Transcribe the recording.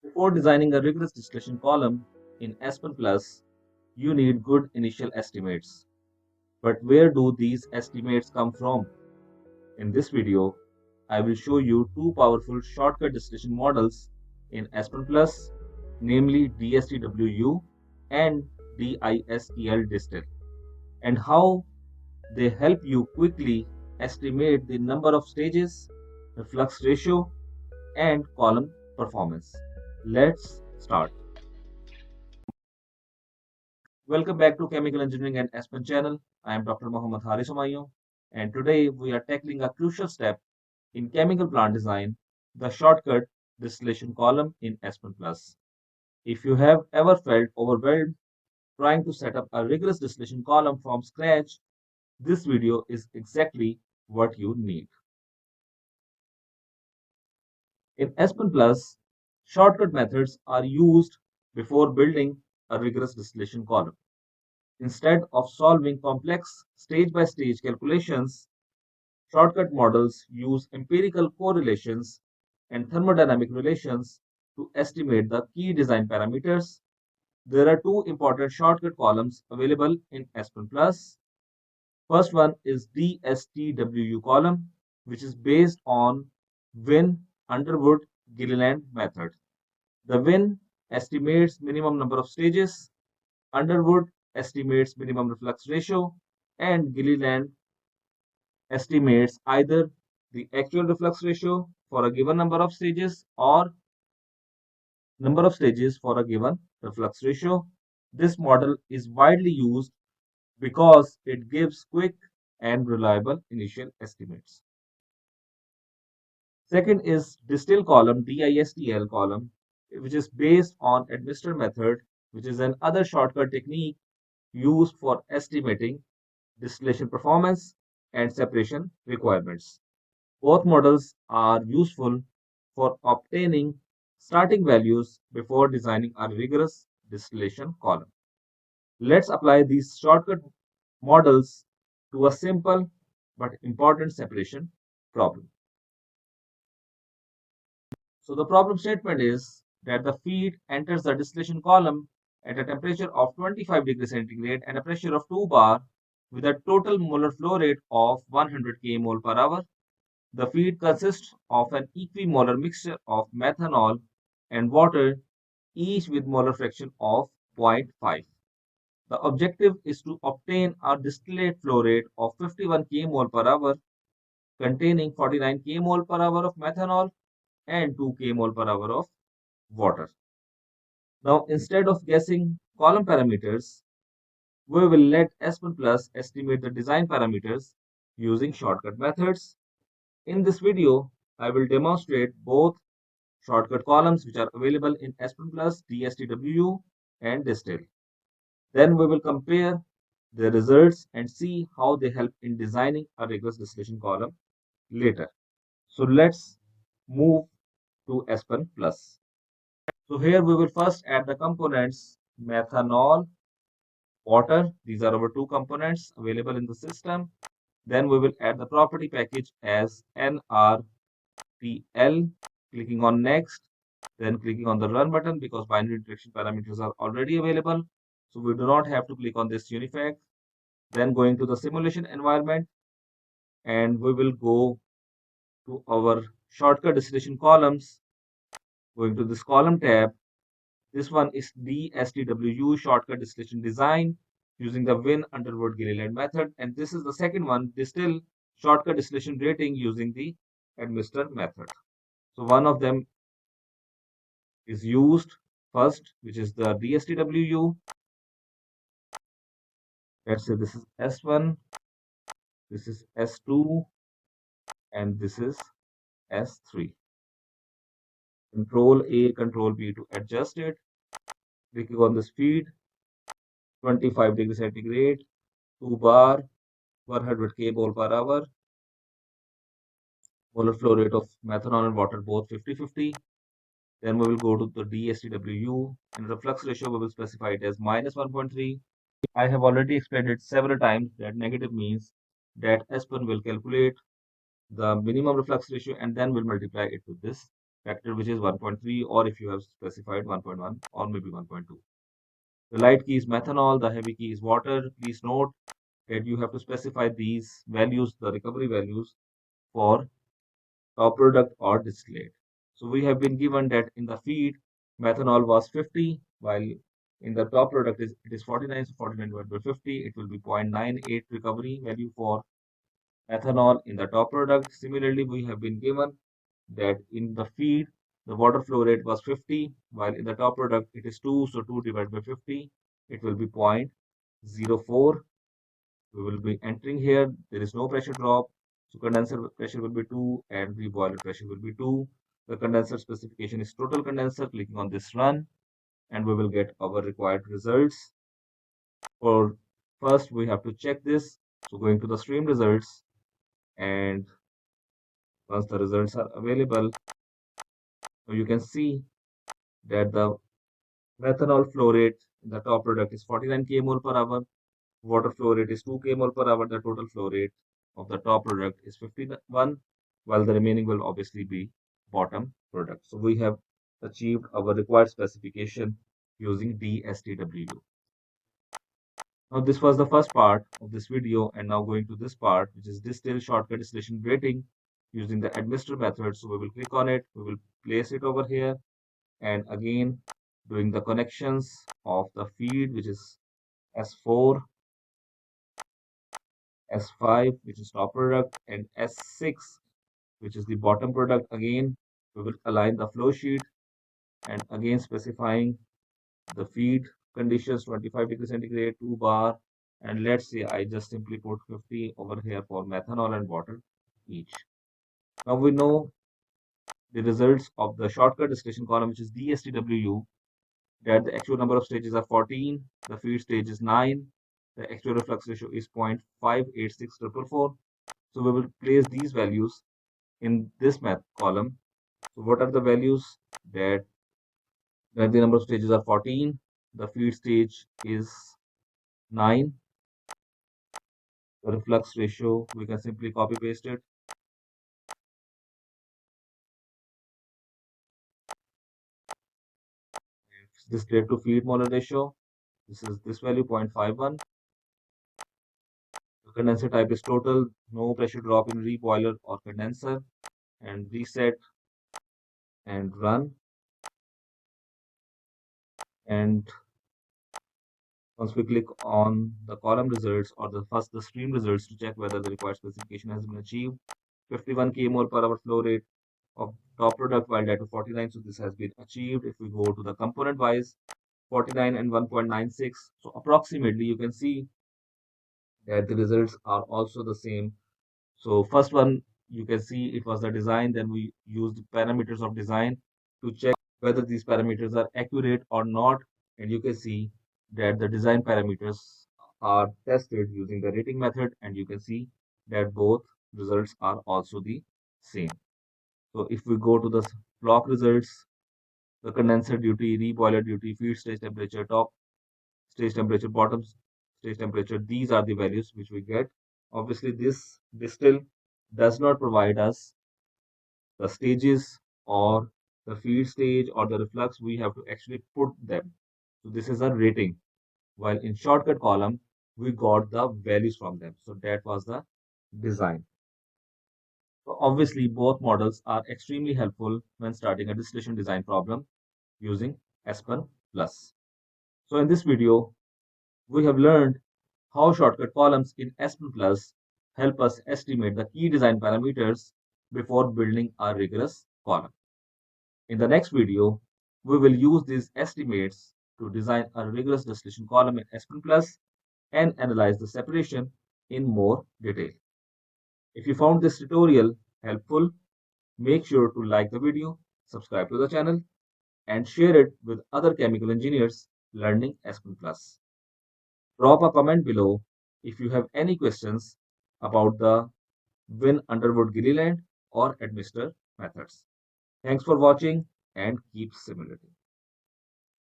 Before designing a rigorous distillation column in Aspen Plus, you need good initial estimates. But where do these estimates come from? In this video, I will show you two powerful shortcut distillation models in Aspen Plus, namely DSTWU and Distl, and how they help you quickly estimate the number of stages, reflux ratio, and column performance. Let's start. Welcome back to Chemical Engineering and Aspen channel. I am Dr. Mohammad Haris Hamayun, and today we are tackling a crucial step in chemical plant design, the shortcut distillation column in Aspen Plus. If you have ever felt overwhelmed trying to set up a rigorous distillation column from scratch, this video is exactly what you need. In Aspen Plus, shortcut methods are used before building a rigorous distillation column. Instead of solving complex stage-by-stage calculations, shortcut models use empirical correlations and thermodynamic relations to estimate the key design parameters. There are two important shortcut columns available in Aspen Plus. First one is DSTWU column, which is based on Win, Underwood, Gilliland method. The Win estimates minimum number of stages, Underwood estimates minimum reflux ratio, and Gilliland estimates either the actual reflux ratio for a given number of stages or number of stages for a given reflux ratio. This model is widely used because it gives quick and reliable initial estimates. Second is Distl Column, DISTL column, which is based on Edmister method, which is another shortcut technique used for estimating distillation performance and separation requirements. Both models are useful for obtaining starting values before designing a rigorous distillation column. Let's apply these shortcut models to a simple but important separation problem. So the problem statement is that the feed enters the distillation column at a temperature of 25 degrees centigrade and a pressure of 2 bar with a total molar flow rate of 100 kmol per hour. The feed consists of an equimolar mixture of methanol and water, each with molar fraction of 0.5. The objective is to obtain a distillate flow rate of 51 kmol per hour containing 49 kmol per hour of methanol and 2 kmol per hour of water. Now, instead of guessing column parameters, we will let Aspen Plus estimate the design parameters using shortcut methods. In this video, I will demonstrate both shortcut columns which are available in Aspen Plus, DSTWU, and Distl. Then we will compare the results and see how they help in designing a rigorous distillation column later. So let's move to Aspen Plus. So here we will first add the components methanol, water. These are our two components available in the system. Then we will add the property package as NRTL, clicking on next, then clicking on the run button because binary interaction parameters are already available. So we do not have to click on this unifact. Then going to the simulation environment, and we will go to our shortcut distillation columns. Going to this column tab, this one is DSTWU shortcut distillation design using the Win Underwood Gilliland method, and this is the second one, Distl shortcut distillation rating using the Edmister method. So one of them is used first, which is the DSTWU. Let's say this is S1, this is S2, and this is S3. Control A, Control B to adjust it. Clicking on the speed, 25 degrees centigrade, 2 bar, 100 kmol per hour. Molar flow rate of methanol and water both 50-50. Then we will go to the DSTWU. In reflux ratio, we will specify it as minus 1.3. I have already explained it several times that negative means that Aspen will calculate the minimum reflux ratio and then will multiply it with this factor which is 1.3, or if you have specified 1.1 or maybe 1.2. The light key is methanol, the heavy key is water. Please note that you have to specify these values, the recovery values for top product or distillate. So we have been given that in the feed, methanol was 50, while in the top product it is 49, so 49 divided by 50, it will be 0.98 recovery value for ethanol in the top product. Similarly, we have been given that in the feed, the water flow rate was 50, while in the top product it is 2, so 2 divided by 50, it will be 0.04. We will be entering here, there is no pressure drop, so condenser pressure will be 2 and the boiler pressure will be 2. The condenser specification is total condenser. Clicking on this run, and we will get our required results. For first, we have to check this. So going to the stream results, and once the results are available, so you can see that the methanol flow rate in the top product is 49 kmol per hour. Water flow rate is 2 kmol per hour. The total flow rate of the top product is 51, while the remaining will obviously be bottom product. So we have achieved our required specification using DSTWU. Now this was the first part of this video, and now going to this part, which is Distl shortcut distillation rating using the Edmister method. So we will click on it, we will place it over here, and again doing the connections of the feed, which is S4, S5, which is top product, and S6, which is the bottom product. Again, we will align the flow sheet and again specifying the feed conditions 25 degrees centigrade, 2 bar, and let's say I just simply put 50 over here for methanol and water each. Now we know the results of the shortcut distillation column, which is DSTWU, that the actual number of stages are 14, the feed stage is 9, the actual reflux ratio is 0.586444. So we will place these values in this math column. So what are the values? That the number of stages are 14, the feed stage is 9, the reflux ratio, we can simply copy paste it. Distillate to feed molar ratio, this is this value 0.51. The condenser type is total, no pressure drop in reboiler or condenser, and reset and run. And once we click on the column results, or the stream results, to check whether the required specification has been achieved, 51 kmol per hour flow rate of top product, while that to 49, so this has been achieved. If we go to the component wise, 49 and 1.96, so approximately you can see that the results are also the same. So first one, you can see it was the design, then we used parameters of design to check whether these parameters are accurate or not, and you can see that the design parameters are tested using the rating method, and you can see that both results are also the same. So if we go to the block results, the condenser duty, reboiler duty, feed stage temperature, top stage temperature, bottom stage temperature, these are the values which we get. Obviously, this distill does not provide us the stages or the feed stage or the reflux. We have to actually put them. So this is a rating. While in shortcut column, we got the values from them. So that was the design. So obviously, both models are extremely helpful when starting a distillation design problem using Aspen Plus. So in this video, we have learned how shortcut columns in Aspen Plus help us estimate the key design parameters before building a rigorous column. In the next video, we will use these estimates to design a rigorous distillation column in Aspen Plus and analyze the separation in more detail. If you found this tutorial helpful, make sure to like the video, subscribe to the channel, and share it with other chemical engineers learning Aspen Plus. Drop a comment below if you have any questions about the Underwood Gilliland or Edmister methods. Thanks for watching and keep simulating.